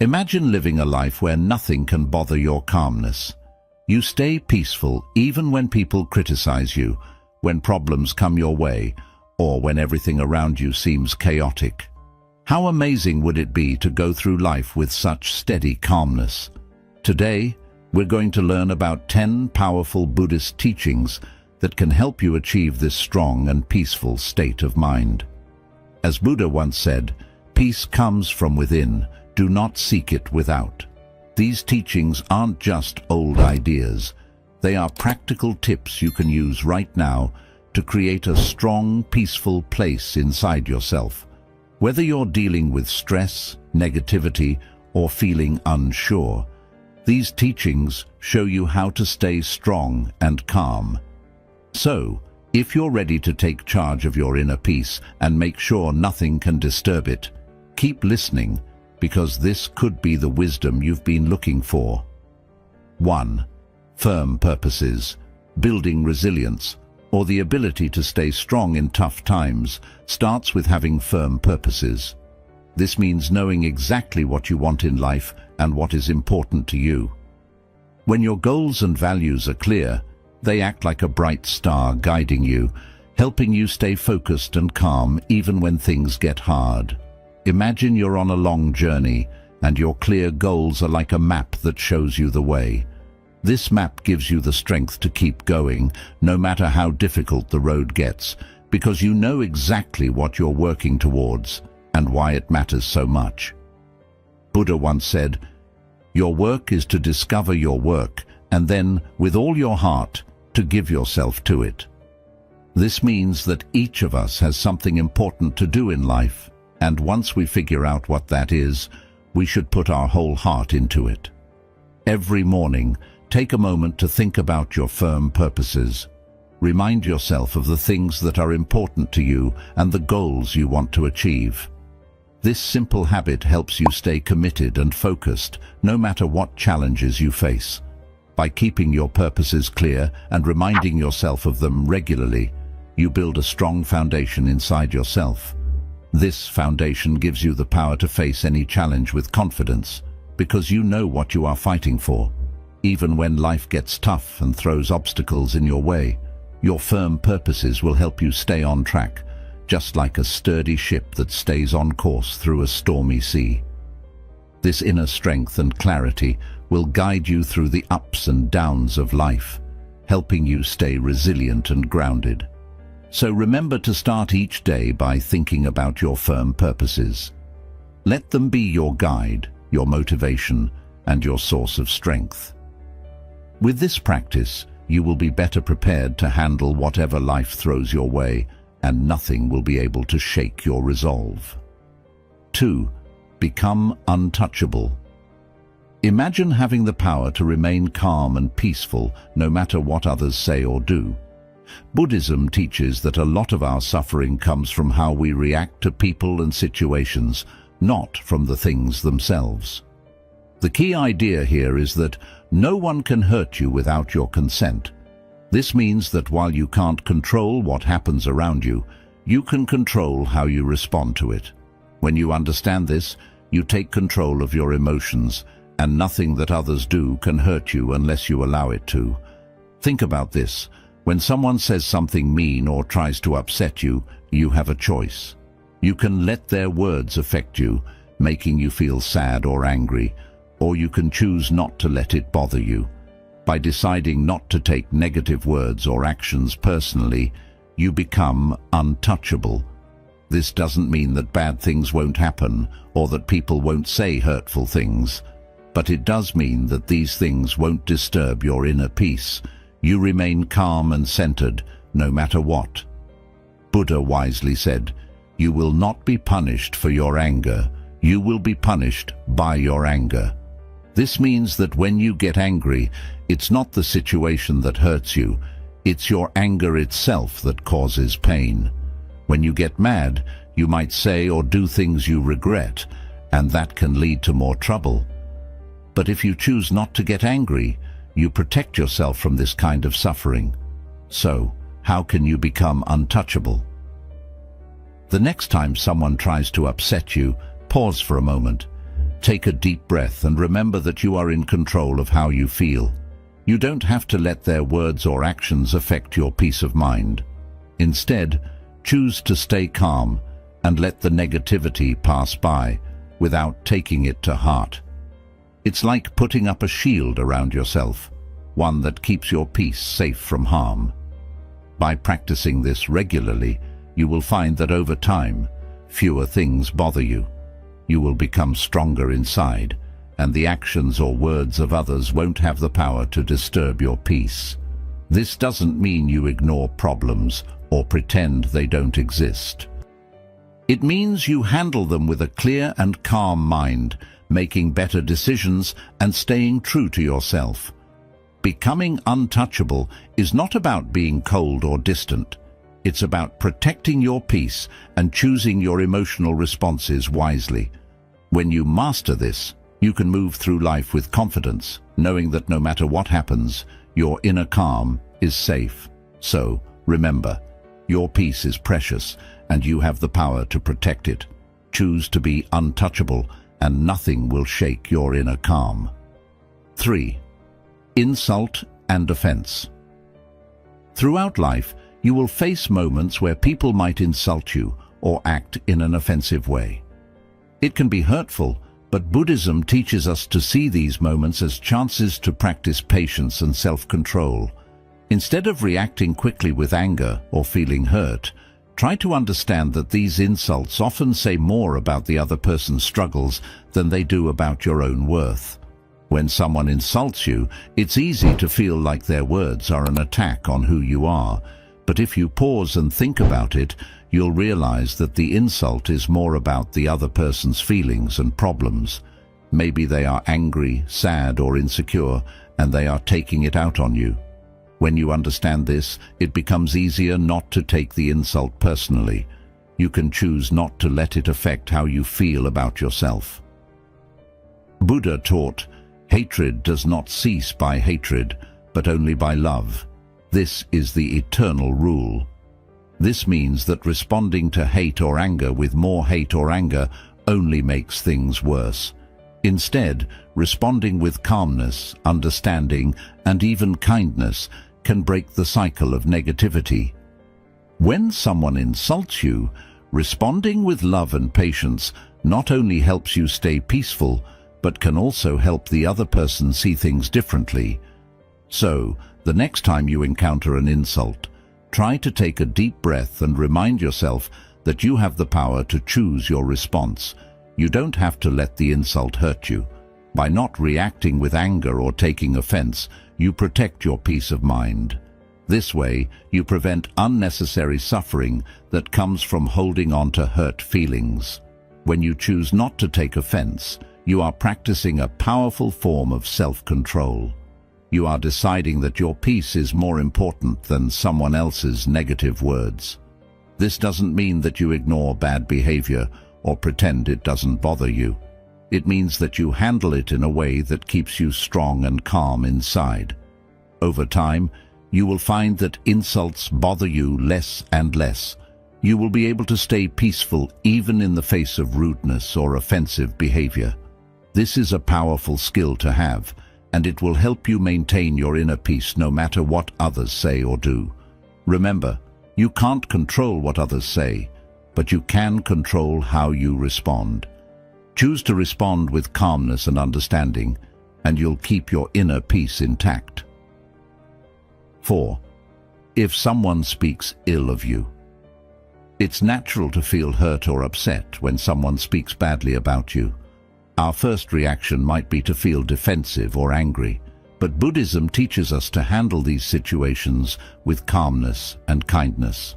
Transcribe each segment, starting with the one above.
Imagine living a life where nothing can bother your calmness. You stay peaceful even when people criticize you, when problems come your way, or when everything around you seems chaotic. How amazing would it be to go through life with such steady calmness? Today, we're going to learn about 10 powerful Buddhist teachings that can help you achieve this strong and peaceful state of mind. As Buddha once said, "Peace comes from within, do not seek it without." These teachings aren't just old ideas. They are practical tips you can use right now to create a strong, peaceful place inside yourself. Whether you're dealing with stress, negativity, or feeling unsure, these teachings show you how to stay strong and calm. So, if you're ready to take charge of your inner peace and make sure nothing can disturb it, keep listening, because this could be the wisdom you've been looking for. 1. Firm purposes. Building resilience, or the ability to stay strong in tough times, starts with having firm purposes. This means knowing exactly what you want in life and what is important to you. When your goals and values are clear, they act like a bright star guiding you, helping you stay focused and calm even when things get hard. Imagine you're on a long journey, and your clear goals are like a map that shows you the way. This map gives you the strength to keep going, no matter how difficult the road gets, because you know exactly what you're working towards and why it matters so much. Buddha once said, "Your work is to discover your work, and then, with all your heart, to give yourself to it." This means that each of us has something important to do in life, and once we figure out what that is, we should put our whole heart into it. Every morning, take a moment to think about your firm purposes. Remind yourself of the things that are important to you and the goals you want to achieve. This simple habit helps you stay committed and focused, no matter what challenges you face. By keeping your purposes clear and reminding yourself of them regularly, you build a strong foundation inside yourself. This foundation gives you the power to face any challenge with confidence, because you know what you are fighting for. Even when life gets tough and throws obstacles in your way, your firm purposes will help you stay on track, just like a sturdy ship that stays on course through a stormy sea. This inner strength and clarity will guide you through the ups and downs of life, helping you stay resilient and grounded. So remember to start each day by thinking about your firm purposes. Let them be your guide, your motivation, and your source of strength. With this practice, you will be better prepared to handle whatever life throws your way, and nothing will be able to shake your resolve. 2. Become untouchable. Imagine having the power to remain calm and peaceful no matter what others say or do. Buddhism teaches that a lot of our suffering comes from how we react to people and situations, not from the things themselves. The key idea here is that no one can hurt you without your consent. This means that while you can't control what happens around you, you can control how you respond to it. When you understand this, you take control of your emotions, and nothing that others do can hurt you unless you allow it to. Think about this. When someone says something mean or tries to upset you, you have a choice. You can let their words affect you, making you feel sad or angry, or you can choose not to let it bother you. By deciding not to take negative words or actions personally, you become untouchable. This doesn't mean that bad things won't happen or that people won't say hurtful things, but it does mean that these things won't disturb your inner peace. You remain calm and centered, no matter what. Buddha wisely said, "You will not be punished for your anger. You will be punished by your anger." This means that when you get angry, it's not the situation that hurts you, it's your anger itself that causes pain. When you get mad, you might say or do things you regret, and that can lead to more trouble. But if you choose not to get angry, you protect yourself from this kind of suffering. So, how can you become untouchable? The next time someone tries to upset you, pause for a moment. Take a deep breath and remember that you are in control of how you feel. You don't have to let their words or actions affect your peace of mind. Instead, choose to stay calm and let the negativity pass by without taking it to heart. It's like putting up a shield around yourself, one that keeps your peace safe from harm. By practicing this regularly, you will find that over time, fewer things bother you. You will become stronger inside, and the actions or words of others won't have the power to disturb your peace. This doesn't mean you ignore problems or pretend they don't exist. It means you handle them with a clear and calm mind, making better decisions and staying true to yourself. Becoming untouchable is not about being cold or distant. It's about protecting your peace and choosing your emotional responses wisely. When you master this, you can move through life with confidence, knowing that no matter what happens, your inner calm is safe. So, remember, your peace is precious, and you have the power to protect it. Choose to be untouchable, and nothing will shake your inner calm. 3. Insult and offense. Throughout life, you will face moments where people might insult you or act in an offensive way. It can be hurtful, but Buddhism teaches us to see these moments as chances to practice patience and self-control. Instead of reacting quickly with anger or feeling hurt, try to understand that these insults often say more about the other person's struggles than they do about your own worth. When someone insults you, it's easy to feel like their words are an attack on who you are. But if you pause and think about it, you'll realize that the insult is more about the other person's feelings and problems. Maybe they are angry, sad, or insecure, and they are taking it out on you. When you understand this, it becomes easier not to take the insult personally. You can choose not to let it affect how you feel about yourself. Buddha taught, "Hatred does not cease by hatred, but only by love. This is the eternal rule." This means that responding to hate or anger with more hate or anger only makes things worse. Instead, responding with calmness, understanding, and even kindness can break the cycle of negativity. When someone insults you, responding with love and patience not only helps you stay peaceful, but can also help the other person see things differently. So, the next time you encounter an insult, try to take a deep breath and remind yourself that you have the power to choose your response. You don't have to let the insult hurt you. By not reacting with anger or taking offense, you protect your peace of mind. This way, you prevent unnecessary suffering that comes from holding on to hurt feelings. When you choose not to take offense, you are practicing a powerful form of self-control. You are deciding that your peace is more important than someone else's negative words. This doesn't mean that you ignore bad behavior or pretend it doesn't bother you. It means that you handle it in a way that keeps you strong and calm inside. Over time, you will find that insults bother you less and less. You will be able to stay peaceful even in the face of rudeness or offensive behavior. This is a powerful skill to have, and it will help you maintain your inner peace no matter what others say or do. Remember, you can't control what others say, but you can control how you respond. Choose to respond with calmness and understanding, and you'll keep your inner peace intact. 4. If someone speaks ill of you. It's natural to feel hurt or upset when someone speaks badly about you. Our first reaction might be to feel defensive or angry, but Buddhism teaches us to handle these situations with calmness and kindness.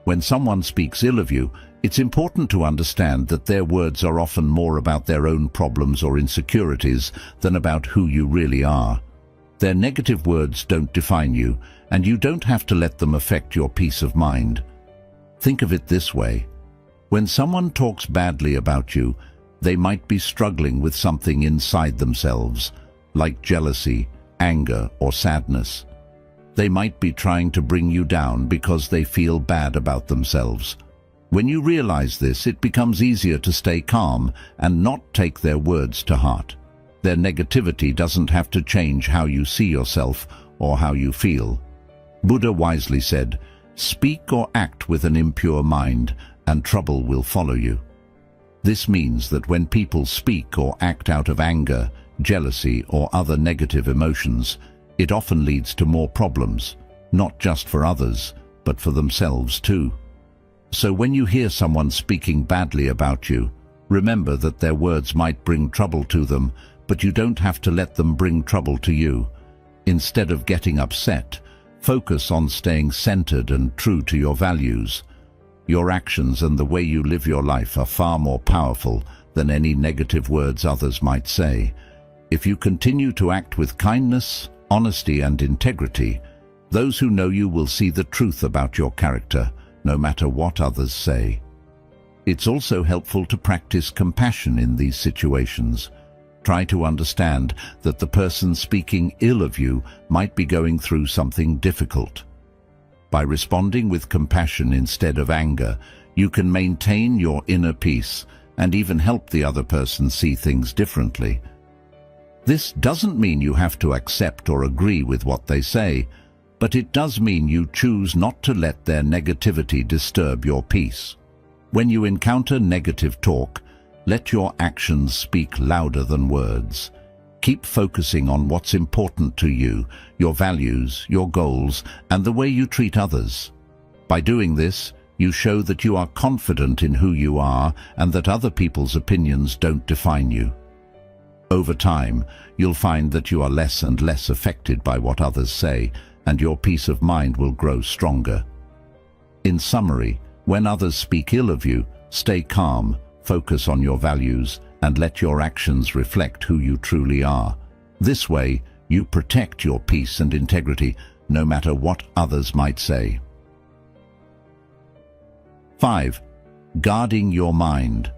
When someone speaks ill of you, it's important to understand that their words are often more about their own problems or insecurities than about who you really are. Their negative words don't define you, and you don't have to let them affect your peace of mind. Think of it this way. When someone talks badly about you, they might be struggling with something inside themselves, like jealousy, anger, or sadness. They might be trying to bring you down because they feel bad about themselves. When you realize this, it becomes easier to stay calm and not take their words to heart. Their negativity doesn't have to change how you see yourself or how you feel. Buddha wisely said, "Speak or act with an impure mind, and trouble will follow you." This means that when people speak or act out of anger, jealousy, or other negative emotions, it often leads to more problems, not just for others, but for themselves too. So when you hear someone speaking badly about you, remember that their words might bring trouble to them, but you don't have to let them bring trouble to you. Instead of getting upset, focus on staying centered and true to your values. Your actions and the way you live your life are far more powerful than any negative words others might say. If you continue to act with kindness, honesty, and integrity, those who know you will see the truth about your character, no matter what others say. It's also helpful to practice compassion in these situations. Try to understand that the person speaking ill of you might be going through something difficult. By responding with compassion instead of anger, you can maintain your inner peace and even help the other person see things differently. This doesn't mean you have to accept or agree with what they say, but it does mean you choose not to let their negativity disturb your peace. When you encounter negative talk, let your actions speak louder than words. Keep focusing on what's important to you, your values, your goals, and the way you treat others. By doing this, you show that you are confident in who you are and that other people's opinions don't define you. Over time, you'll find that you are less and less affected by what others say, and your peace of mind will grow stronger. In summary, when others speak ill of you, stay calm, focus on your values, and let your actions reflect who you truly are. This way, you protect your peace and integrity, no matter what others might say. 5. Guarding your mind.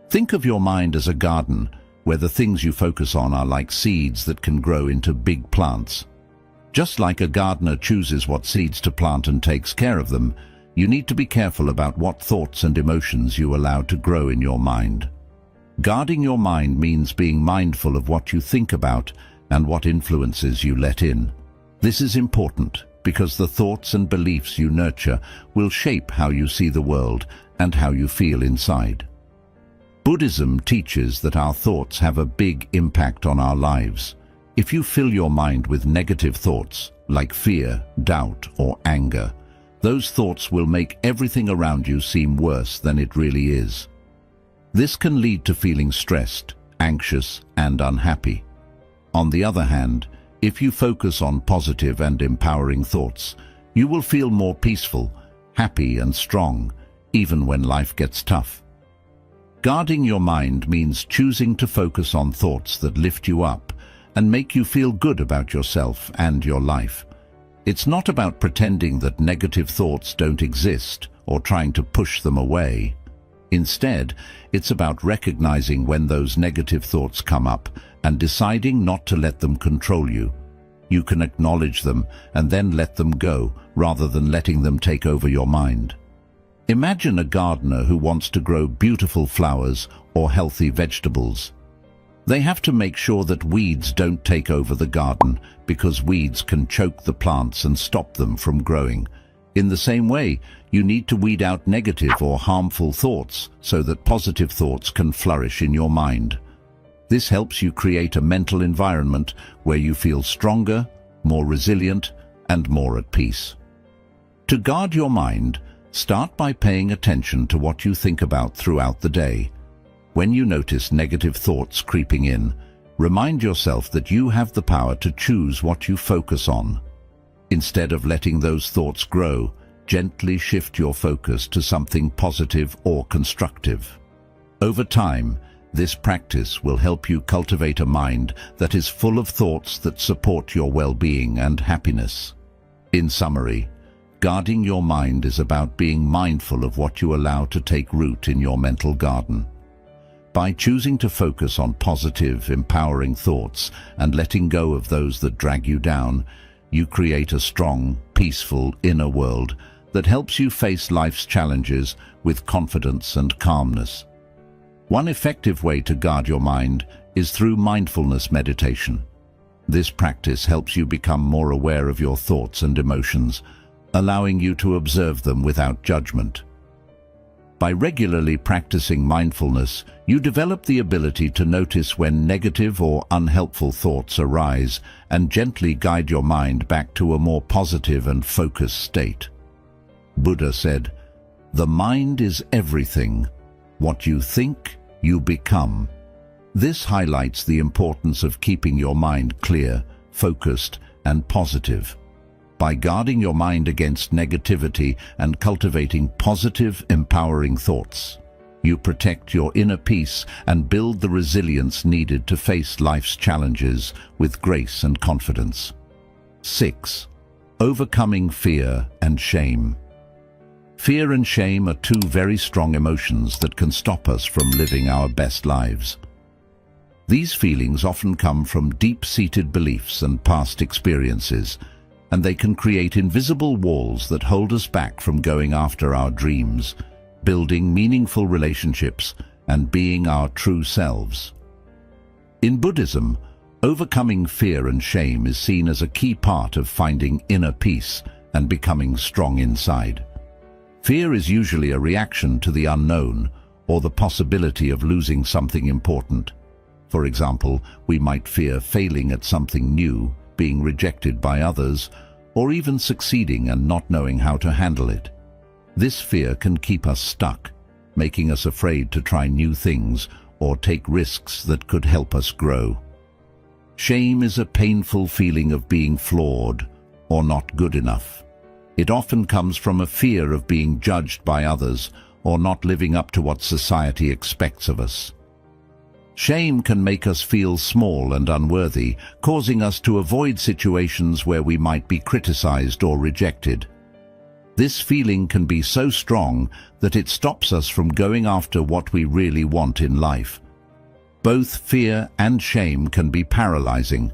Think of your mind as a garden, where the things you focus on are like seeds that can grow into big plants. Just like a gardener chooses what seeds to plant and takes care of them, you need to be careful about what thoughts and emotions you allow to grow in your mind. Guarding your mind means being mindful of what you think about and what influences you let in. This is important because the thoughts and beliefs you nurture will shape how you see the world and how you feel inside. Buddhism teaches that our thoughts have a big impact on our lives. If you fill your mind with negative thoughts, like fear, doubt, or anger, those thoughts will make everything around you seem worse than it really is. This can lead to feeling stressed, anxious, and unhappy. On the other hand, if you focus on positive and empowering thoughts, you will feel more peaceful, happy, and strong, even when life gets tough. Guarding your mind means choosing to focus on thoughts that lift you up and make you feel good about yourself and your life. It's not about pretending that negative thoughts don't exist or trying to push them away. Instead, it's about recognizing when those negative thoughts come up and deciding not to let them control you. You can acknowledge them and then let them go rather than letting them take over your mind. Imagine a gardener who wants to grow beautiful flowers or healthy vegetables. They have to make sure that weeds don't take over the garden, because weeds can choke the plants and stop them from growing. In the same way, you need to weed out negative or harmful thoughts so that positive thoughts can flourish in your mind. This helps you create a mental environment where you feel stronger, more resilient, and more at peace. To guard your mind, start by paying attention to what you think about throughout the day. When you notice negative thoughts creeping in, remind yourself that you have the power to choose what you focus on. Instead of letting those thoughts grow, gently shift your focus to something positive or constructive. Over time, this practice will help you cultivate a mind that is full of thoughts that support your well-being and happiness. In summary, guarding your mind is about being mindful of what you allow to take root in your mental garden. By choosing to focus on positive, empowering thoughts and letting go of those that drag you down, you create a strong, peaceful inner world that helps you face life's challenges with confidence and calmness. One effective way to guard your mind is through mindfulness meditation. This practice helps you become more aware of your thoughts and emotions, allowing you to observe them without judgment. By regularly practicing mindfulness, you develop the ability to notice when negative or unhelpful thoughts arise and gently guide your mind back to a more positive and focused state. Buddha said, "The mind is everything. What you think, you become." This highlights the importance of keeping your mind clear, focused, and positive. By guarding your mind against negativity and cultivating positive, empowering thoughts, you protect your inner peace and build the resilience needed to face life's challenges with grace and confidence. 6. Overcoming fear and shame. Fear and shame are two very strong emotions that can stop us from living our best lives. These feelings often come from deep-seated beliefs and past experiences, and they can create invisible walls that hold us back from going after our dreams, building meaningful relationships, and being our true selves. In Buddhism, overcoming fear and shame is seen as a key part of finding inner peace and becoming strong inside. Fear is usually a reaction to the unknown or the possibility of losing something important. For example, we might fear failing at something new, being rejected by others, or even succeeding and not knowing how to handle it. This fear can keep us stuck, making us afraid to try new things or take risks that could help us grow. Shame is a painful feeling of being flawed or not good enough. It often comes from a fear of being judged by others or not living up to what society expects of us. Shame can make us feel small and unworthy, causing us to avoid situations where we might be criticized or rejected. This feeling can be so strong that it stops us from going after what we really want in life. Both fear and shame can be paralyzing,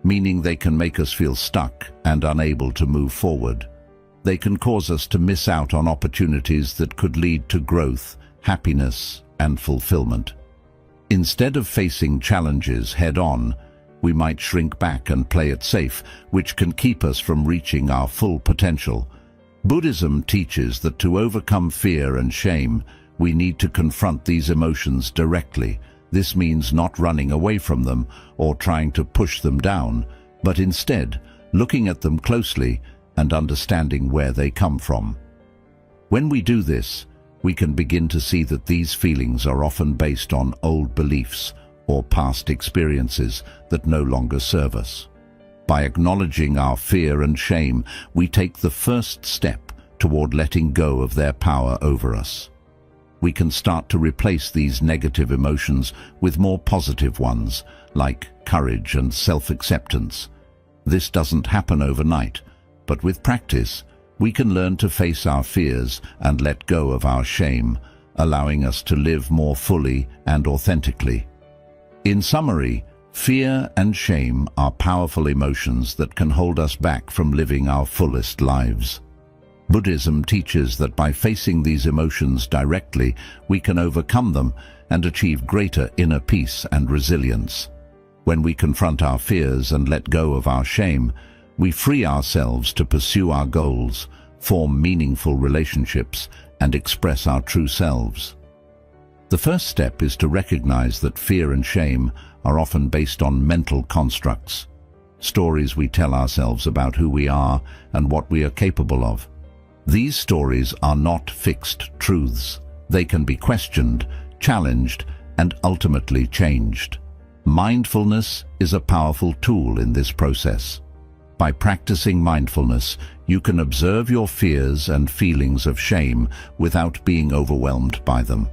meaning they can make us feel stuck and unable to move forward. They can cause us to miss out on opportunities that could lead to growth, happiness, and fulfillment. Instead of facing challenges head-on, we might shrink back and play it safe, which can keep us from reaching our full potential. Buddhism teaches that to overcome fear and shame, we need to confront these emotions directly. This means not running away from them or trying to push them down, but instead looking at them closely and understanding where they come from. When we do this, we can begin to see that these feelings are often based on old beliefs or past experiences that no longer serve us. By acknowledging our fear and shame, we take the first step toward letting go of their power over us. We can start to replace these negative emotions with more positive ones, like courage and self-acceptance. This doesn't happen overnight, but with practice, we can learn to face our fears and let go of our shame, allowing us to live more fully and authentically. In summary, fear and shame are powerful emotions that can hold us back from living our fullest lives. Buddhism teaches that by facing these emotions directly, we can overcome them and achieve greater inner peace and resilience. When we confront our fears and let go of our shame, we free ourselves to pursue our goals, form meaningful relationships, and express our true selves. The first step is to recognize that fear and shame are often based on mental constructs, stories we tell ourselves about who we are and what we are capable of. These stories are not fixed truths. They can be questioned, challenged, and ultimately changed. Mindfulness is a powerful tool in this process. By practicing mindfulness, you can observe your fears and feelings of shame without being overwhelmed by them.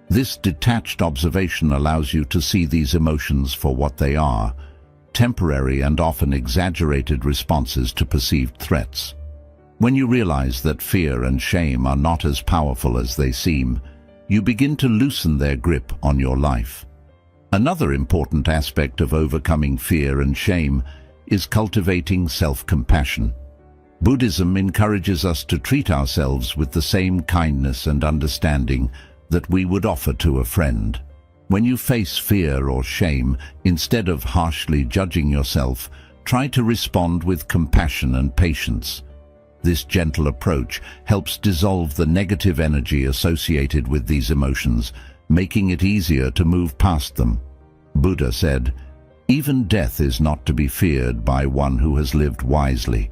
This detached observation allows you to see these emotions for what they are, temporary and often exaggerated responses to perceived threats. When you realize that fear and shame are not as powerful as they seem, you begin to loosen their grip on your life. Another important aspect of overcoming fear and shame is cultivating self-compassion. Buddhism encourages us to treat ourselves with the same kindness and understanding that we would offer to a friend. When you face fear or shame, instead of harshly judging yourself, try to respond with compassion and patience. This gentle approach helps dissolve the negative energy associated with these emotions, making it easier to move past them. Buddha said, "Even death is not to be feared by one who has lived wisely."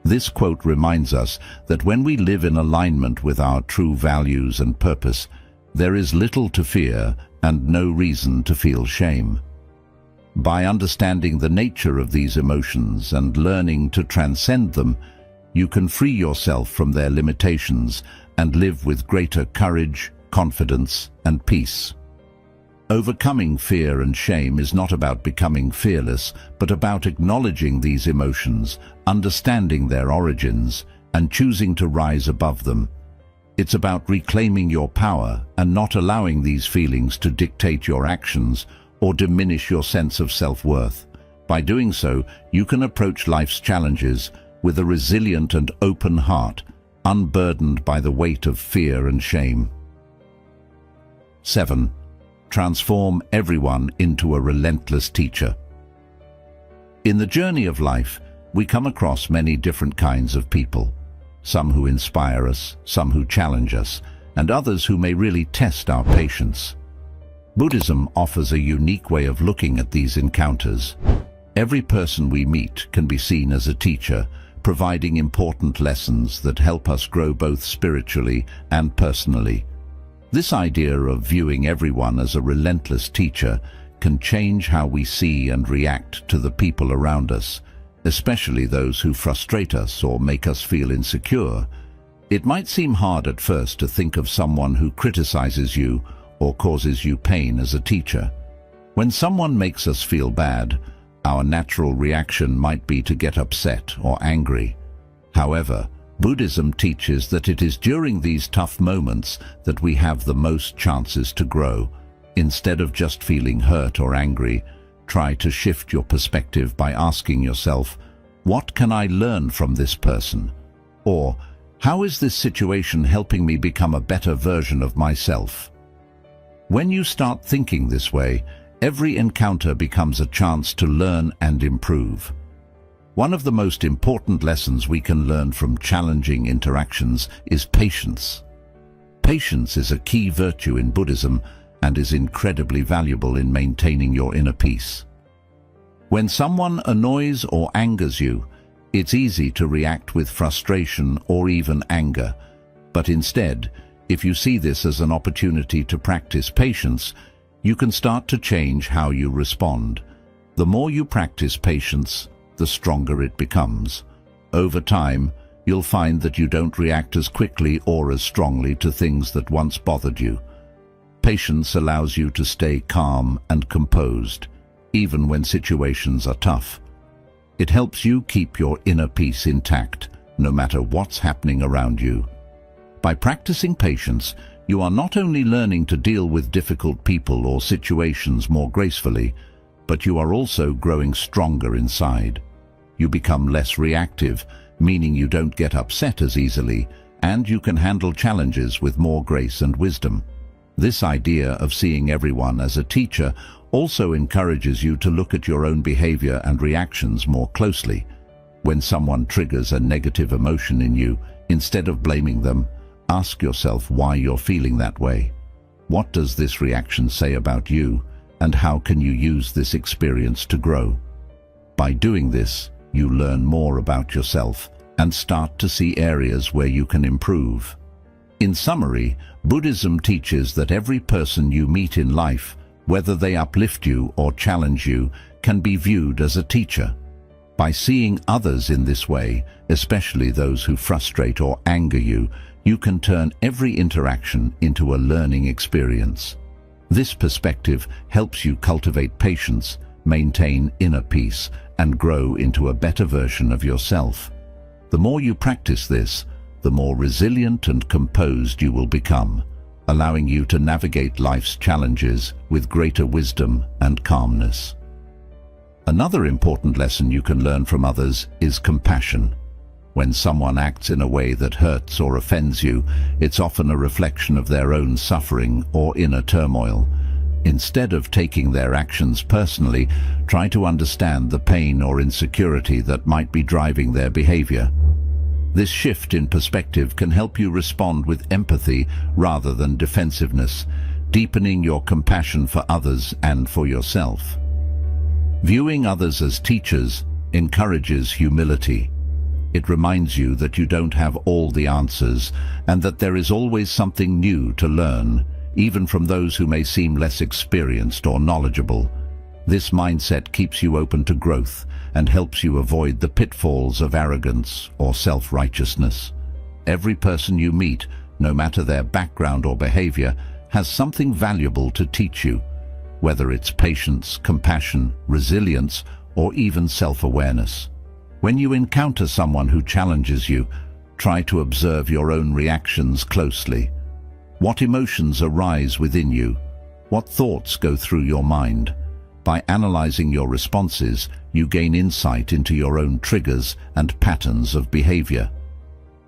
This quote reminds us that when we live in alignment with our true values and purpose, there is little to fear and no reason to feel shame. By understanding the nature of these emotions and learning to transcend them, you can free yourself from their limitations and live with greater courage, confidence, and peace. Overcoming fear and shame is not about becoming fearless, but about acknowledging these emotions, understanding their origins, and choosing to rise above them. It's about reclaiming your power and not allowing these feelings to dictate your actions or diminish your sense of self-worth. By doing so, you can approach life's challenges with a resilient and open heart, unburdened by the weight of fear and shame. 7. Transform everyone into a relentless teacher. In the journey of life, we come across many different kinds of people. Some who inspire us, some who challenge us, and others who may really test our patience. Buddhism offers a unique way of looking at these encounters. Every person we meet can be seen as a teacher, providing important lessons that help us grow both spiritually and personally. This idea of viewing everyone as a relentless teacher can change how we see and react to the people around us, especially those who frustrate us or make us feel insecure. It might seem hard at first to think of someone who criticizes you or causes you pain as a teacher. When someone makes us feel bad, our natural reaction might be to get upset or angry. However, Buddhism teaches that it is during these tough moments that we have the most chances to grow. Instead of just feeling hurt or angry, try to shift your perspective by asking yourself, "What can I learn from this person?" Or, "How is this situation helping me become a better version of myself?" When you start thinking this way, every encounter becomes a chance to learn and improve. One of the most important lessons we can learn from challenging interactions is patience. Patience is a key virtue in Buddhism and is incredibly valuable in maintaining your inner peace. When someone annoys or angers you, it's easy to react with frustration or even anger. But instead, if you see this as an opportunity to practice patience, you can start to change how you respond. The more you practice patience, the stronger it becomes. Over time, you'll find that you don't react as quickly or as strongly to things that once bothered you. Patience allows you to stay calm and composed, even when situations are tough. It helps you keep your inner peace intact, no matter what's happening around you. By practicing patience, you are not only learning to deal with difficult people or situations more gracefully, but you are also growing stronger inside. You become less reactive, meaning you don't get upset as easily, and you can handle challenges with more grace and wisdom. This idea of seeing everyone as a teacher also encourages you to look at your own behavior and reactions more closely. When someone triggers a negative emotion in you, instead of blaming them, ask yourself why you're feeling that way. What does this reaction say about you, and how can you use this experience to grow? By doing this, you learn more about yourself and start to see areas where you can improve. In summary, Buddhism teaches that every person you meet in life, whether they uplift you or challenge you, can be viewed as a teacher. By seeing others in this way, especially those who frustrate or anger you, you can turn every interaction into a learning experience. This perspective helps you cultivate patience, maintain inner peace, and grow into a better version of yourself. The more you practice this, the more resilient and composed you will become, allowing you to navigate life's challenges with greater wisdom and calmness. Another important lesson you can learn from others is compassion. When someone acts in a way that hurts or offends you, it's often a reflection of their own suffering or inner turmoil. Instead of taking their actions personally, try to understand the pain or insecurity that might be driving their behavior. This shift in perspective can help you respond with empathy rather than defensiveness, deepening your compassion for others and for yourself. Viewing others as teachers encourages humility. It reminds you that you don't have all the answers and that there is always something new to learn, even from those who may seem less experienced or knowledgeable. This mindset keeps you open to growth and helps you avoid the pitfalls of arrogance or self-righteousness. Every person you meet, no matter their background or behavior, has something valuable to teach you, whether it's patience, compassion, resilience, or even self-awareness. When you encounter someone who challenges you, try to observe your own reactions closely. What emotions arise within you? What thoughts go through your mind? By analyzing your responses, you gain insight into your own triggers and patterns of behavior.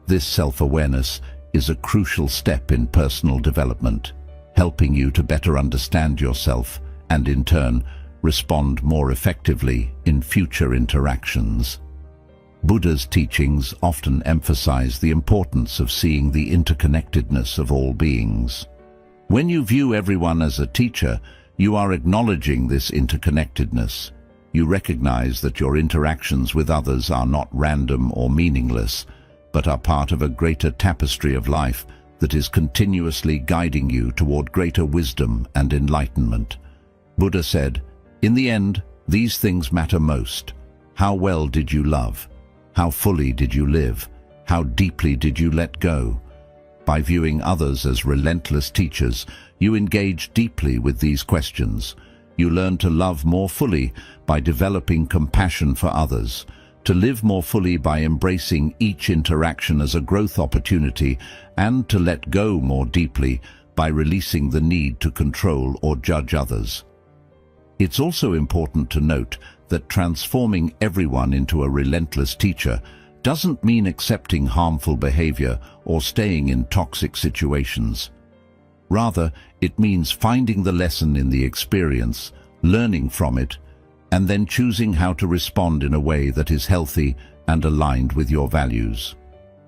This self-awareness is a crucial step in personal development, helping you to better understand yourself and, in turn, respond more effectively in future interactions. Buddha's teachings often emphasize the importance of seeing the interconnectedness of all beings. When you view everyone as a teacher, you are acknowledging this interconnectedness. You recognize that your interactions with others are not random or meaningless, but are part of a greater tapestry of life that is continuously guiding you toward greater wisdom and enlightenment. Buddha said, "In the end, these things matter most. How well did you love? How fully did you live? How deeply did you let go?" By viewing others as relentless teachers, you engage deeply with these questions. You learn to love more fully by developing compassion for others, to live more fully by embracing each interaction as a growth opportunity, and to let go more deeply by releasing the need to control or judge others. It's also important to note that transforming everyone into a relentless teacher doesn't mean accepting harmful behavior or staying in toxic situations. Rather, it means finding the lesson in the experience, learning from it, and then choosing how to respond in a way that is healthy and aligned with your values.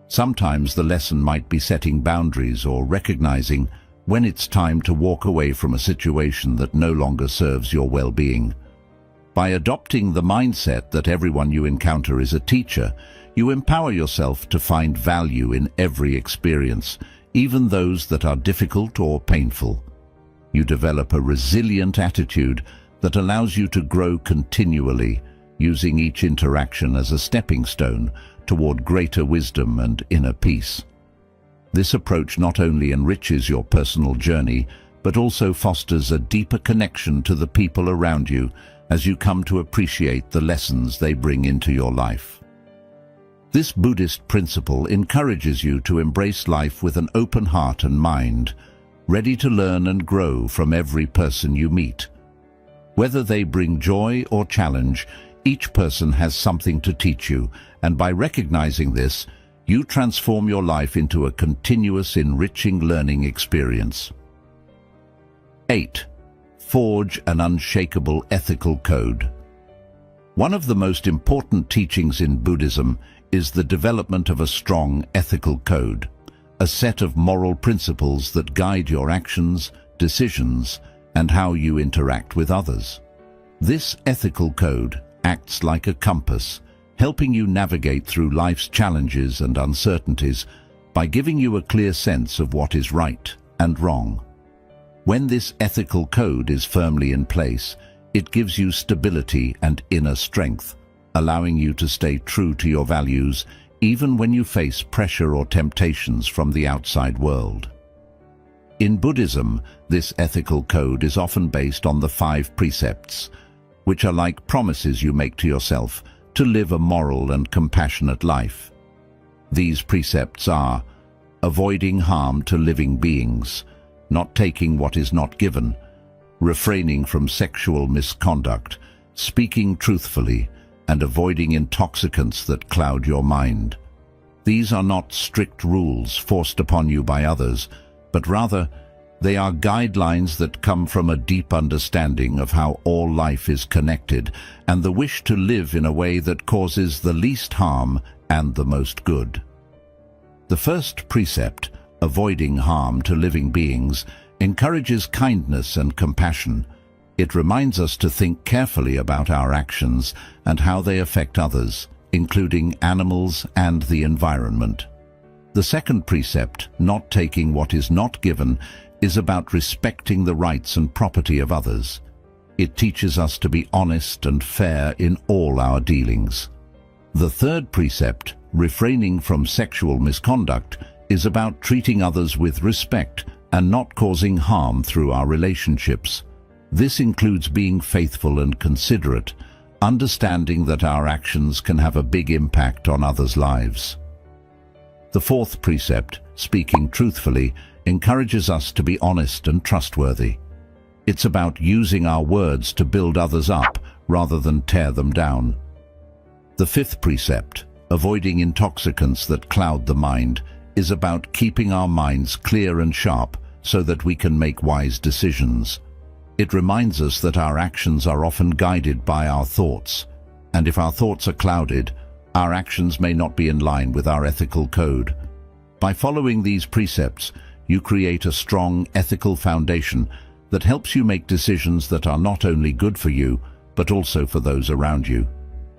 Sometimes the lesson might be setting boundaries or recognizing when it's time to walk away from a situation that no longer serves your well-being. By adopting the mindset that everyone you encounter is a teacher, you empower yourself to find value in every experience, even those that are difficult or painful. You develop a resilient attitude that allows you to grow continually, using each interaction as a stepping stone toward greater wisdom and inner peace. This approach not only enriches your personal journey, but also fosters a deeper connection to the people around you as you come to appreciate the lessons they bring into your life. This Buddhist principle encourages you to embrace life with an open heart and mind, ready to learn and grow from every person you meet. Whether they bring joy or challenge, each person has something to teach you, and by recognizing this, you transform your life into a continuous, enriching learning experience. 8. Forge an unshakable ethical code. One of the most important teachings in Buddhism is the development of a strong ethical code, a set of moral principles that guide your actions, decisions, and how you interact with others. This ethical code acts like a compass, helping you navigate through life's challenges and uncertainties by giving you a clear sense of what is right and wrong. When this ethical code is firmly in place, it gives you stability and inner strength, allowing you to stay true to your values even when you face pressure or temptations from the outside world. In Buddhism, this ethical code is often based on the 5 precepts, which are like promises you make to yourself to live a moral and compassionate life. These precepts are: avoiding harm to living beings, not taking what is not given, refraining from sexual misconduct, speaking truthfully, and avoiding intoxicants that cloud your mind. These are not strict rules forced upon you by others, but rather they are guidelines that come from a deep understanding of how all life is connected and the wish to live in a way that causes the least harm and the most good. The first precept, avoiding harm to living beings, encourages kindness and compassion. It reminds us to think carefully about our actions and how they affect others, including animals and the environment. The second precept, not taking what is not given, is about respecting the rights and property of others. It teaches us to be honest and fair in all our dealings. The third precept, refraining from sexual misconduct, is about treating others with respect and not causing harm through our relationships. This includes being faithful and considerate, understanding that our actions can have a big impact on others' lives. The fourth precept, speaking truthfully, encourages us to be honest and trustworthy. It's about using our words to build others up rather than tear them down. The fifth precept, avoiding intoxicants that cloud the mind, is about keeping our minds clear and sharp so that we can make wise decisions. It reminds us that our actions are often guided by our thoughts, and if our thoughts are clouded, our actions may not be in line with our ethical code. By following these precepts, you create a strong ethical foundation that helps you make decisions that are not only good for you, but also for those around you.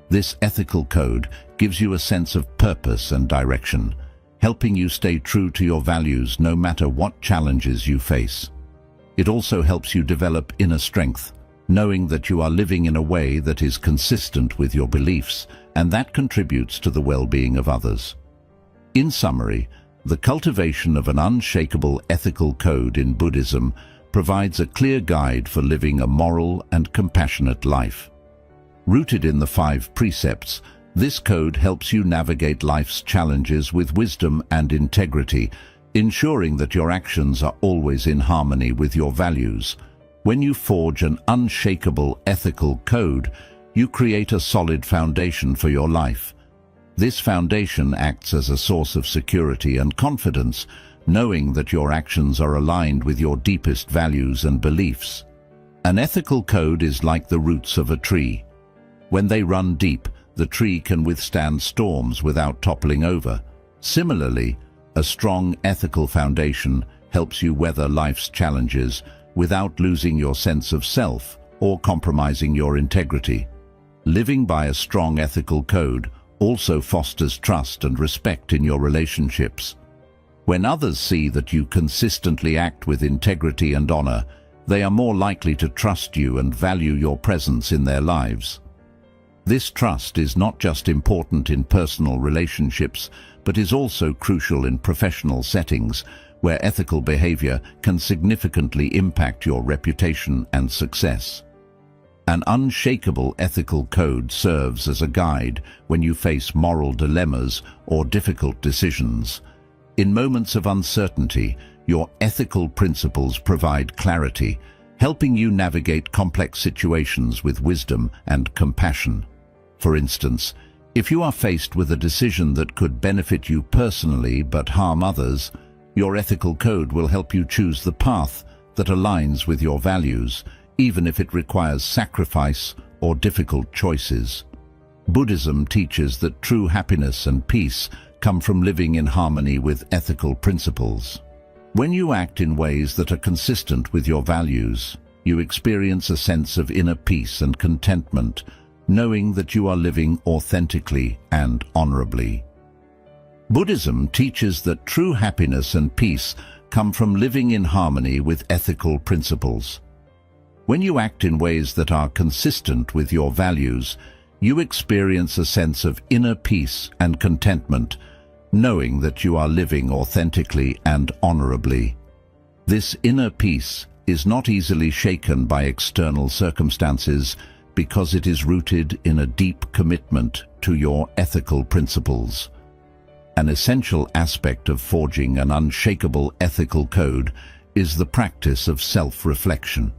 This ethical code gives you a sense of purpose and direction, helping you stay true to your values no matter what challenges you face. It also helps you develop inner strength, knowing that you are living in a way that is consistent with your beliefs, and that contributes to the well-being of others. In summary, the cultivation of an unshakable ethical code in Buddhism provides a clear guide for living a moral and compassionate life. Rooted in the 5 precepts, this code helps you navigate life's challenges with wisdom and integrity, ensuring that your actions are always in harmony with your values. When you forge an unshakable ethical code, you create a solid foundation for your life. This foundation acts as a source of security and confidence, knowing that your actions are aligned with your deepest values and beliefs. An ethical code is like the roots of a tree. When they run deep, the tree can withstand storms without toppling over. Similarly, a strong ethical foundation helps you weather life's challenges without losing your sense of self or compromising your integrity. Living by a strong ethical code also fosters trust and respect in your relationships. When others see that you consistently act with integrity and honor, they are more likely to trust you and value your presence in their lives. This trust is not just important in personal relationships, but is also crucial in professional settings, where ethical behavior can significantly impact your reputation and success. An unshakable ethical code serves as a guide when you face moral dilemmas or difficult decisions. In moments of uncertainty, your ethical principles provide clarity, helping you navigate complex situations with wisdom and compassion. For instance, if you are faced with a decision that could benefit you personally but harm others, your ethical code will help you choose the path that aligns with your values, even if it requires sacrifice or difficult choices. Buddhism teaches that true happiness and peace come from living in harmony with ethical principles. When you act in ways that are consistent with your values, you experience a sense of inner peace and contentment, knowing that you are living authentically and honorably. Buddhism teaches that true happiness and peace come from living in harmony with ethical principles. When you act in ways that are consistent with your values, you experience a sense of inner peace and contentment, knowing that you are living authentically and honorably. This inner peace is not easily shaken by external circumstances because it is rooted in a deep commitment to your ethical principles. An essential aspect of forging an unshakable ethical code is the practice of self-reflection.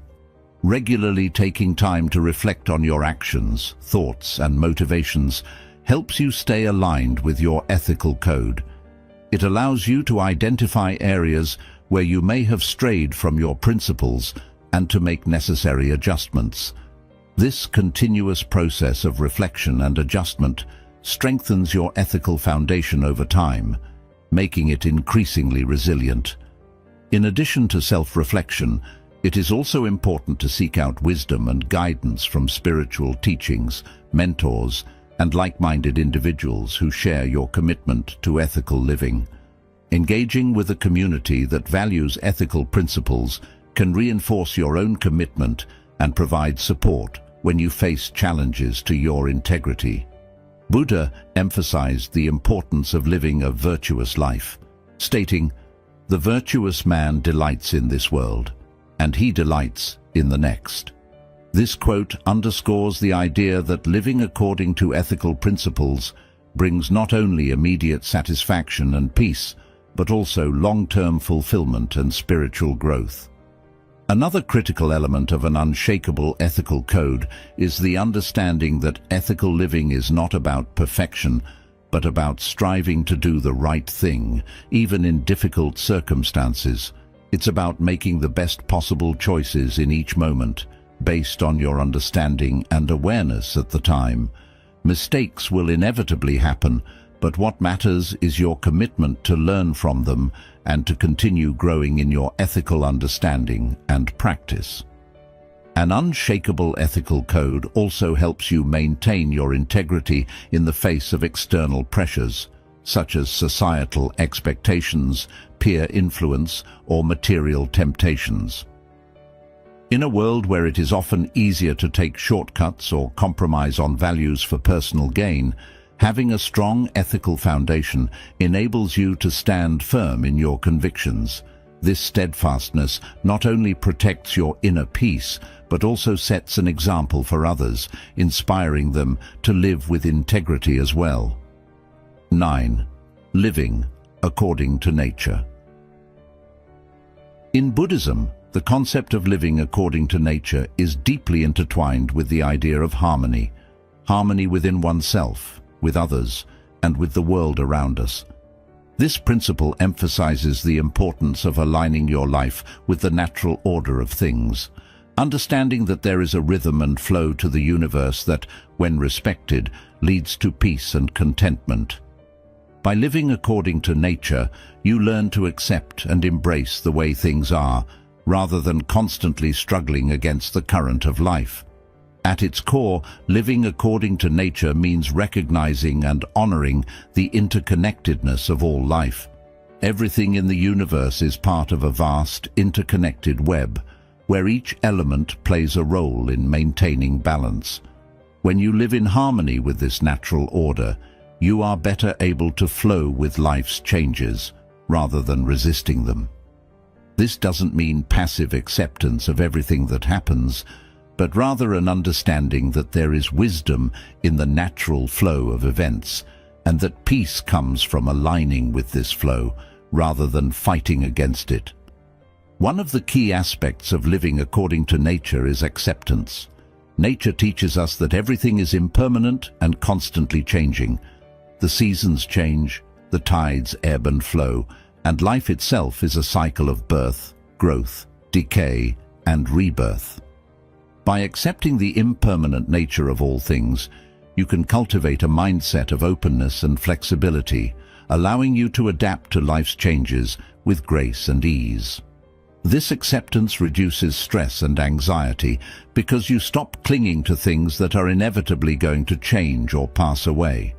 Regularly taking time to reflect on your actions, thoughts, and motivations helps you stay aligned with your ethical code. It allows you to identify areas where you may have strayed from your principles and to make necessary adjustments. This continuous process of reflection and adjustment strengthens your ethical foundation over time, making it increasingly resilient. In addition to self-reflection, it is also important to seek out wisdom and guidance from spiritual teachings, mentors, and like-minded individuals who share your commitment to ethical living. Engaging with a community that values ethical principles can reinforce your own commitment and provide support when you face challenges to your integrity. Buddha emphasized the importance of living a virtuous life, stating, "The virtuous man delights in this world, and he delights in the next." This quote underscores the idea that living according to ethical principles brings not only immediate satisfaction and peace, but also long-term fulfillment and spiritual growth. Another critical element of an unshakable ethical code is the understanding that ethical living is not about perfection, but about striving to do the right thing, even in difficult circumstances. It's about making the best possible choices in each moment, based on your understanding and awareness at the time. Mistakes will inevitably happen, but what matters is your commitment to learn from them and to continue growing in your ethical understanding and practice. An unshakable ethical code also helps you maintain your integrity in the face of external pressures, such as societal expectations, peer influence, or material temptations. In a world where it is often easier to take shortcuts or compromise on values for personal gain, having a strong ethical foundation enables you to stand firm in your convictions. This steadfastness not only protects your inner peace, but also sets an example for others, inspiring them to live with integrity as well. 9. Living according to nature. In Buddhism, the concept of living according to nature is deeply intertwined with the idea of harmony. Harmony within oneself, with others, and with the world around us. This principle emphasizes the importance of aligning your life with the natural order of things, understanding that there is a rhythm and flow to the universe that, when respected, leads to peace and contentment. By living according to nature, you learn to accept and embrace the way things are, rather than constantly struggling against the current of life. At its core, living according to nature means recognizing and honoring the interconnectedness of all life. Everything in the universe is part of a vast, interconnected web, where each element plays a role in maintaining balance. When you live in harmony with this natural order, you are better able to flow with life's changes, rather than resisting them. This doesn't mean passive acceptance of everything that happens, but rather an understanding that there is wisdom in the natural flow of events, and that peace comes from aligning with this flow, rather than fighting against it. One of the key aspects of living according to nature is acceptance. Nature teaches us that everything is impermanent and constantly changing. The seasons change, the tides ebb and flow, and life itself is a cycle of birth, growth, decay, and rebirth. By accepting the impermanent nature of all things, you can cultivate a mindset of openness and flexibility, allowing you to adapt to life's changes with grace and ease. This acceptance reduces stress and anxiety because you stop clinging to things that are inevitably going to change or pass away.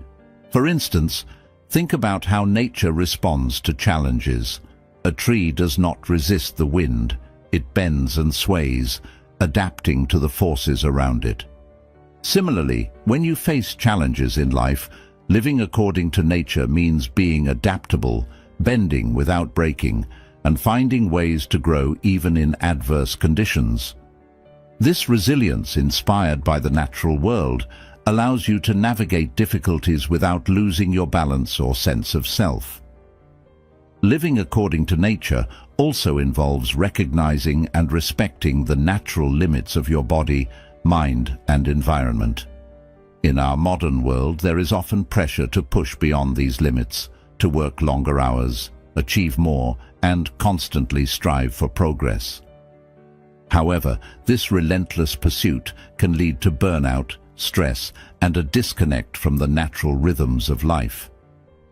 For instance, think about how nature responds to challenges. A tree does not resist the wind, it bends and sways, adapting to the forces around it. Similarly, when you face challenges in life, living according to nature means being adaptable, bending without breaking, and finding ways to grow even in adverse conditions. This resilience, inspired by the natural world, allows you to navigate difficulties without losing your balance or sense of self. Living according to nature also involves recognizing and respecting the natural limits of your body, mind, and environment. In our modern world, there is often pressure to push beyond these limits, to work longer hours, achieve more, and constantly strive for progress. However, this relentless pursuit can lead to burnout, stress, and a disconnect from the natural rhythms of life.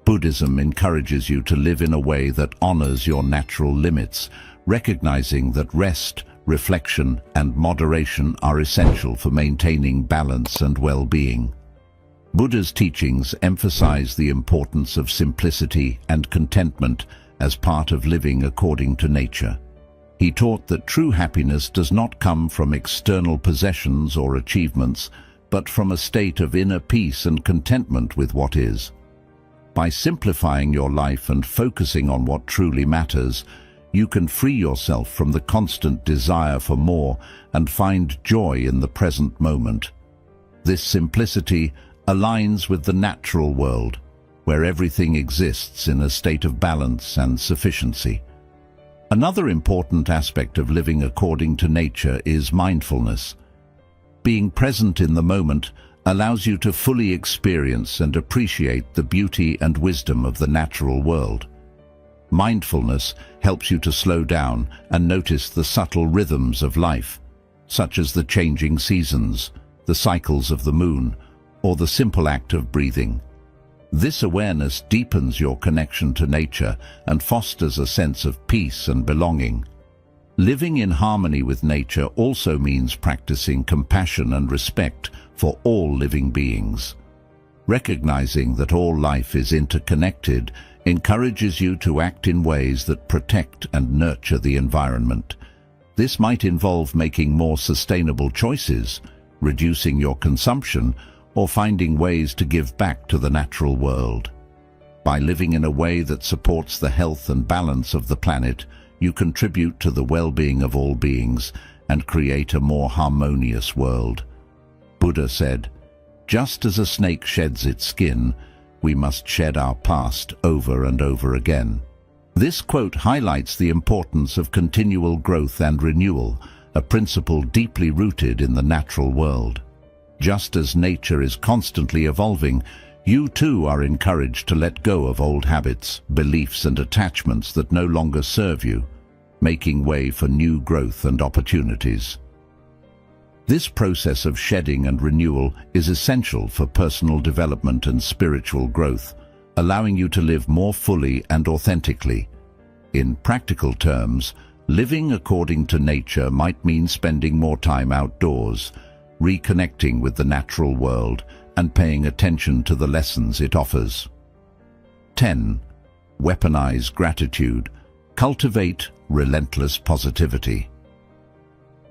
Buddhism encourages you to live in a way that honors your natural limits, recognizing that rest, reflection, and moderation are essential for maintaining balance and well-being. Buddha's teachings emphasize the importance of simplicity and contentment as part of living according to nature. He taught that true happiness does not come from external possessions or achievements, but from a state of inner peace and contentment with what is. By simplifying your life and focusing on what truly matters, you can free yourself from the constant desire for more and find joy in the present moment. This simplicity aligns with the natural world, where everything exists in a state of balance and sufficiency. Another important aspect of living according to nature is mindfulness. Being present in the moment allows you to fully experience and appreciate the beauty and wisdom of the natural world. Mindfulness helps you to slow down and notice the subtle rhythms of life, such as the changing seasons, the cycles of the moon, or the simple act of breathing. This awareness deepens your connection to nature and fosters a sense of peace and belonging. Living in harmony with nature also means practicing compassion and respect for all living beings. Recognizing that all life is interconnected encourages you to act in ways that protect and nurture the environment. This might involve making more sustainable choices, reducing your consumption, or finding ways to give back to the natural world. By living in a way that supports the health and balance of the planet, you contribute to the well-being of all beings and create a more harmonious world. Buddha said, "Just as a snake sheds its skin, we must shed our past over and over again." This quote highlights the importance of continual growth and renewal, a principle deeply rooted in the natural world. Just as nature is constantly evolving, you too are encouraged to let go of old habits, beliefs, and attachments that no longer serve you, making way for new growth and opportunities. This process of shedding and renewal is essential for personal development and spiritual growth, allowing you to live more fully and authentically. In practical terms, living according to nature might mean spending more time outdoors, reconnecting with the natural world, and paying attention to the lessons it offers. 10. Weaponize gratitude. Cultivate relentless positivity.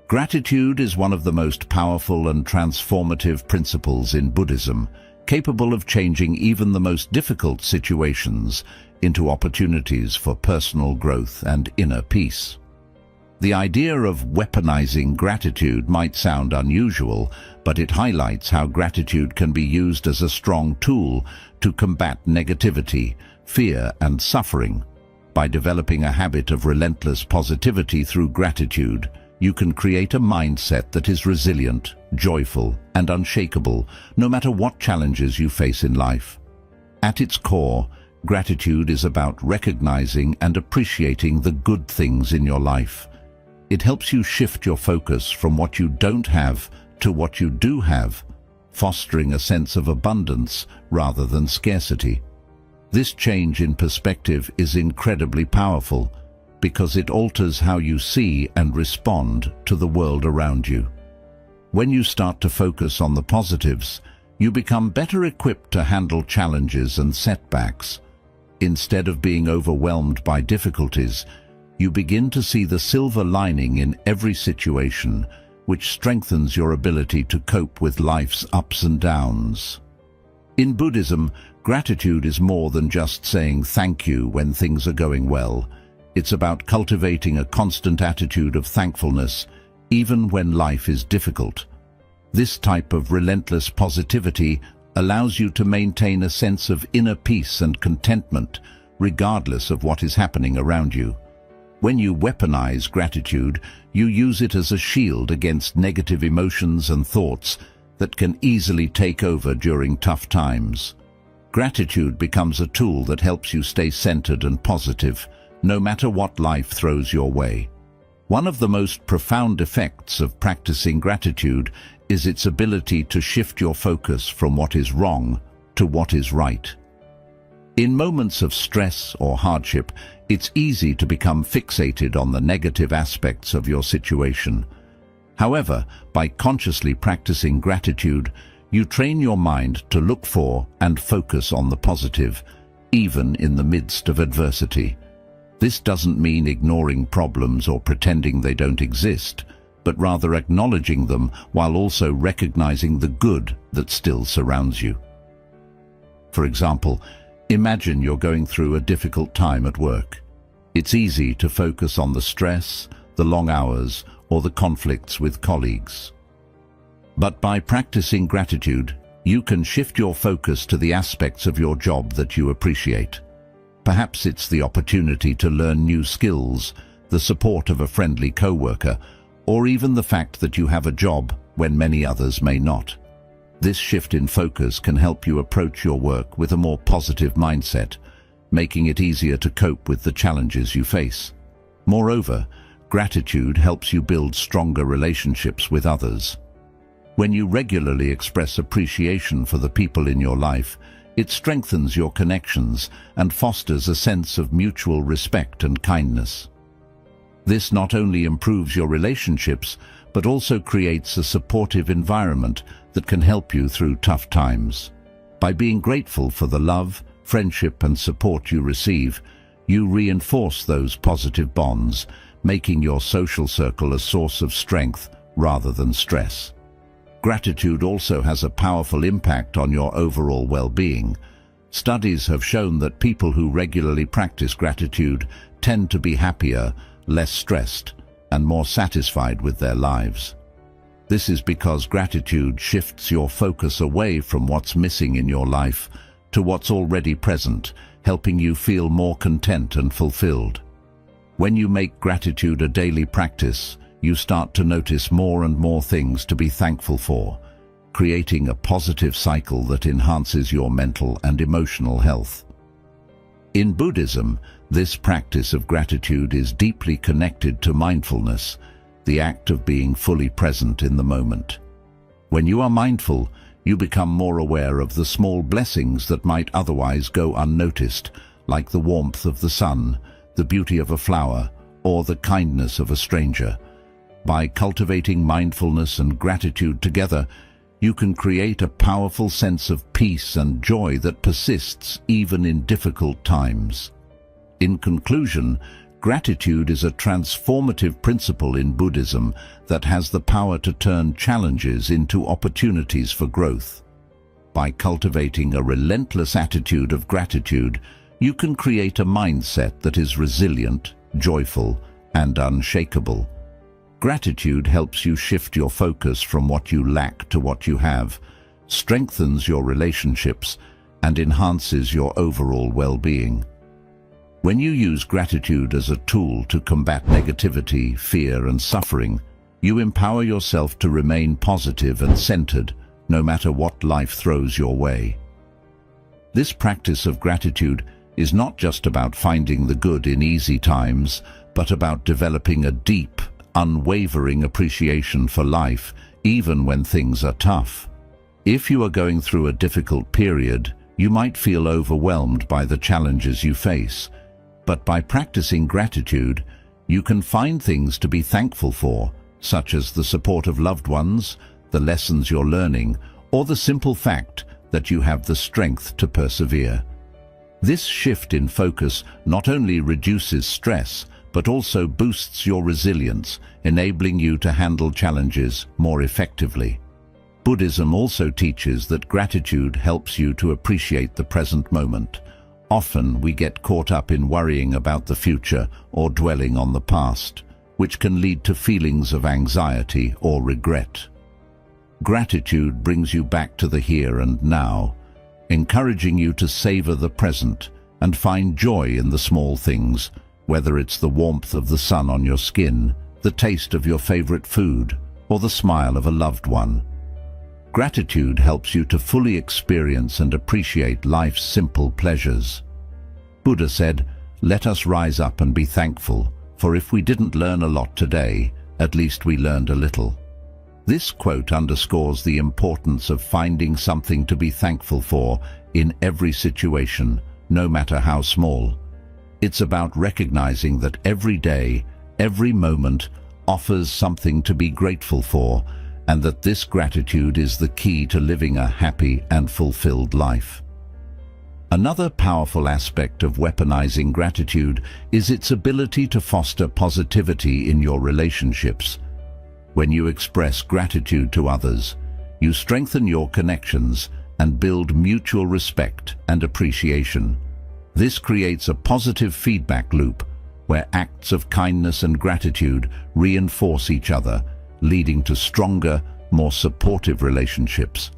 Gratitude is one of the most powerful and transformative principles in Buddhism, capable of changing even the most difficult situations into opportunities for personal growth and inner peace. The idea of weaponizing gratitude might sound unusual, but it highlights how gratitude can be used as a strong tool to combat negativity, fear, and suffering. By developing a habit of relentless positivity through gratitude, you can create a mindset that is resilient, joyful, and unshakable, no matter what challenges you face in life. At its core, gratitude is about recognizing and appreciating the good things in your life. It helps you shift your focus from what you don't have to what you do have, fostering a sense of abundance rather than scarcity. This change in perspective is incredibly powerful because it alters how you see and respond to the world around you. When you start to focus on the positives, you become better equipped to handle challenges and setbacks. Instead of being overwhelmed by difficulties, you begin to see the silver lining in every situation, which strengthens your ability to cope with life's ups and downs. In Buddhism, gratitude is more than just saying thank you when things are going well. It's about cultivating a constant attitude of thankfulness, even when life is difficult. This type of relentless positivity allows you to maintain a sense of inner peace and contentment, regardless of what is happening around you. When you weaponize gratitude, you use it as a shield against negative emotions and thoughts, that can easily take over during tough times. Gratitude becomes a tool that helps you stay centered and positive, no matter what life throws your way. One of the most profound effects of practicing gratitude is its ability to shift your focus from what is wrong to what is right. In moments of stress or hardship, it's easy to become fixated on the negative aspects of your situation. However, by consciously practicing gratitude, you train your mind to look for and focus on the positive, even in the midst of adversity. This doesn't mean ignoring problems or pretending they don't exist, but rather acknowledging them while also recognizing the good that still surrounds you. For example, imagine you're going through a difficult time at work. It's easy to focus on the stress, the long hours, or the conflicts with colleagues. But by practicing gratitude, you can shift your focus to the aspects of your job that you appreciate. Perhaps it's the opportunity to learn new skills, the support of a friendly coworker, or even the fact that you have a job when many others may not. This shift in focus can help you approach your work with a more positive mindset, making it easier to cope with the challenges you face. Moreover, gratitude helps you build stronger relationships with others. When you regularly express appreciation for the people in your life, it strengthens your connections and fosters a sense of mutual respect and kindness. This not only improves your relationships, but also creates a supportive environment that can help you through tough times. By being grateful for the love, friendship, and support you receive, you reinforce those positive bonds, making your social circle a source of strength rather than stress. Gratitude also has a powerful impact on your overall well-being. Studies have shown that people who regularly practice gratitude tend to be happier, less stressed, and more satisfied with their lives. This is because gratitude shifts your focus away from what's missing in your life to what's already present, helping you feel more content and fulfilled. When you make gratitude a daily practice, you start to notice more and more things to be thankful for, creating a positive cycle that enhances your mental and emotional health. In Buddhism, this practice of gratitude is deeply connected to mindfulness, the act of being fully present in the moment. When you are mindful, you become more aware of the small blessings that might otherwise go unnoticed, like the warmth of the sun, the beauty of a flower, or the kindness of a stranger. By cultivating mindfulness and gratitude together, you can create a powerful sense of peace and joy that persists even in difficult times. In conclusion, gratitude is a transformative principle in Buddhism that has the power to turn challenges into opportunities for growth. By cultivating a relentless attitude of gratitude, you can create a mindset that is resilient, joyful, and unshakable. Gratitude helps you shift your focus from what you lack to what you have, strengthens your relationships, and enhances your overall well-being. When you use gratitude as a tool to combat negativity, fear, and suffering, you empower yourself to remain positive and centered, no matter what life throws your way. This practice of gratitude is not just about finding the good in easy times, but about developing a deep, unwavering appreciation for life, even when things are tough. If you are going through a difficult period, you might feel overwhelmed by the challenges you face. But by practicing gratitude, you can find things to be thankful for, such as the support of loved ones, the lessons you're learning, or the simple fact that you have the strength to persevere. This shift in focus not only reduces stress, but also boosts your resilience, enabling you to handle challenges more effectively. Buddhism also teaches that gratitude helps you to appreciate the present moment. Often we get caught up in worrying about the future or dwelling on the past, which can lead to feelings of anxiety or regret. Gratitude brings you back to the here and now, encouraging you to savor the present and find joy in the small things, whether it's the warmth of the sun on your skin, the taste of your favorite food, or the smile of a loved one. Gratitude helps you to fully experience and appreciate life's simple pleasures. Buddha said, "Let us rise up and be thankful, for if we didn't learn a lot today, at least we learned a little." This quote underscores the importance of finding something to be thankful for in every situation, no matter how small. It's about recognizing that every day, every moment, offers something to be grateful for, and that this gratitude is the key to living a happy and fulfilled life. Another powerful aspect of weaponizing gratitude is its ability to foster positivity in your relationships. When you express gratitude to others, you strengthen your connections and build mutual respect and appreciation. This creates a positive feedback loop where acts of kindness and gratitude reinforce each other, leading to stronger, more supportive relationships.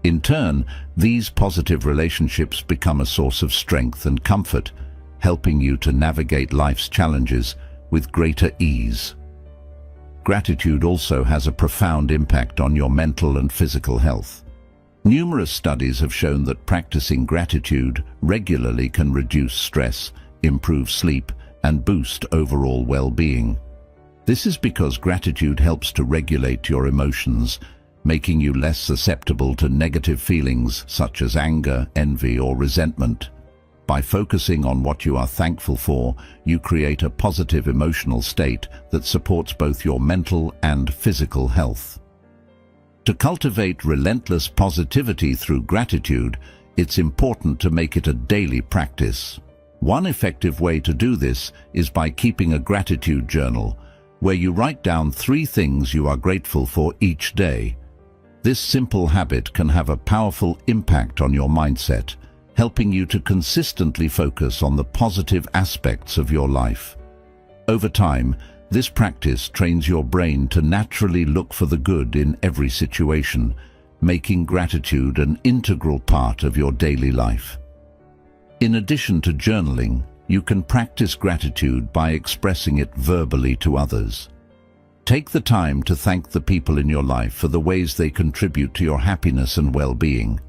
In turn, these positive relationships become a source of strength and comfort, helping you to navigate life's challenges with greater ease. Gratitude also has a profound impact on your mental and physical health. Numerous studies have shown that practicing gratitude regularly can reduce stress, improve sleep, and boost overall well-being. This is because gratitude helps to regulate your emotions, making you less susceptible to negative feelings such as anger, envy, or resentment. By focusing on what you are thankful for, you create a positive emotional state that supports both your mental and physical health. To cultivate relentless positivity through gratitude, it's important to make it a daily practice. One effective way to do this is by keeping a gratitude journal, where you write down 3 things you are grateful for each day. This simple habit can have a powerful impact on your mindset, helping you to consistently focus on the positive aspects of your life. Over time, this practice trains your brain to naturally look for the good in every situation, making gratitude an integral part of your daily life. In addition to journaling, you can practice gratitude by expressing it verbally to others. Take the time to thank the people in your life for the ways they contribute to your happiness and well-being.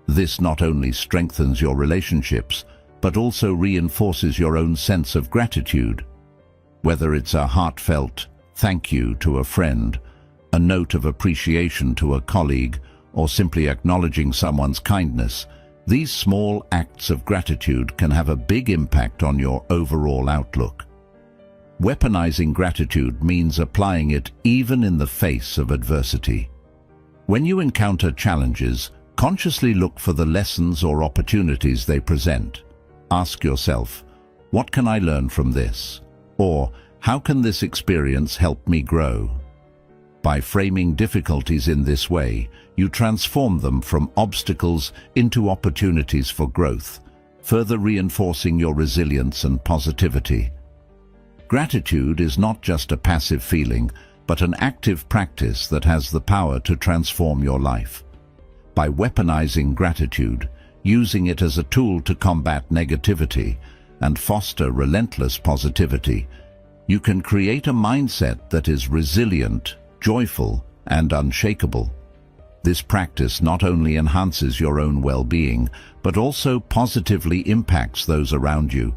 This not only strengthens your relationships, but also reinforces your own sense of gratitude. Whether it's a heartfelt thank you to a friend, a note of appreciation to a colleague, or simply acknowledging someone's kindness, these small acts of gratitude can have a big impact on your overall outlook. Weaponizing gratitude means applying it even in the face of adversity. When you encounter challenges, consciously look for the lessons or opportunities they present. Ask yourself, what can I learn from this? Or, how can this experience help me grow? By framing difficulties in this way, you transform them from obstacles into opportunities for growth, further reinforcing your resilience and positivity. Gratitude is not just a passive feeling, but an active practice that has the power to transform your life. By weaponizing gratitude, using it as a tool to combat negativity and foster relentless positivity, you can create a mindset that is resilient, joyful, and unshakable. This practice not only enhances your own well-being, but also positively impacts those around you,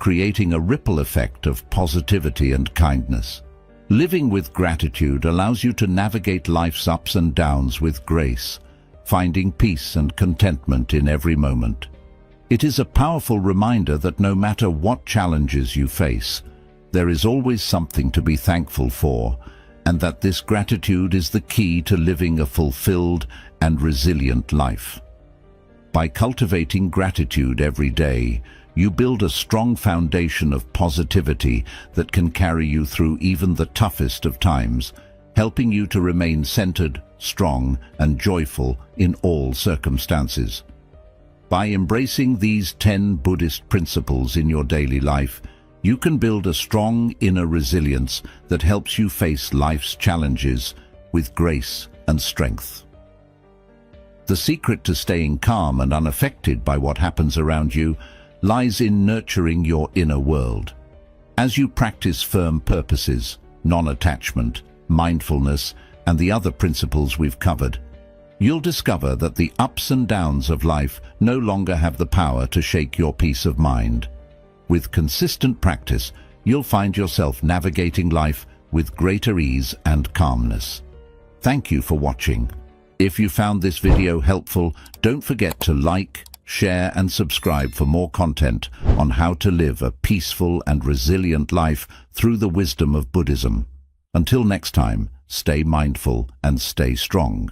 creating a ripple effect of positivity and kindness. Living with gratitude allows you to navigate life's ups and downs with grace, finding peace and contentment in every moment. It is a powerful reminder that no matter what challenges you face, there is always something to be thankful for, and that this gratitude is the key to living a fulfilled and resilient life. By cultivating gratitude every day, you build a strong foundation of positivity that can carry you through even the toughest of times, helping you to remain centered, strong, and joyful in all circumstances. By embracing these 10 Buddhist principles in your daily life, you can build a strong inner resilience that helps you face life's challenges with grace and strength. The secret to staying calm and unaffected by what happens around you lies in nurturing your inner world. As you practice firm purposes, non-attachment, mindfulness, and the other principles we've covered, you'll discover that the ups and downs of life no longer have the power to shake your peace of mind. With consistent practice, you'll find yourself navigating life with greater ease and calmness. Thank you for watching. If you found this video helpful, don't forget to like, share and subscribe for more content on how to live a peaceful and resilient life through the wisdom of Buddhism. Until next time, stay mindful and stay strong.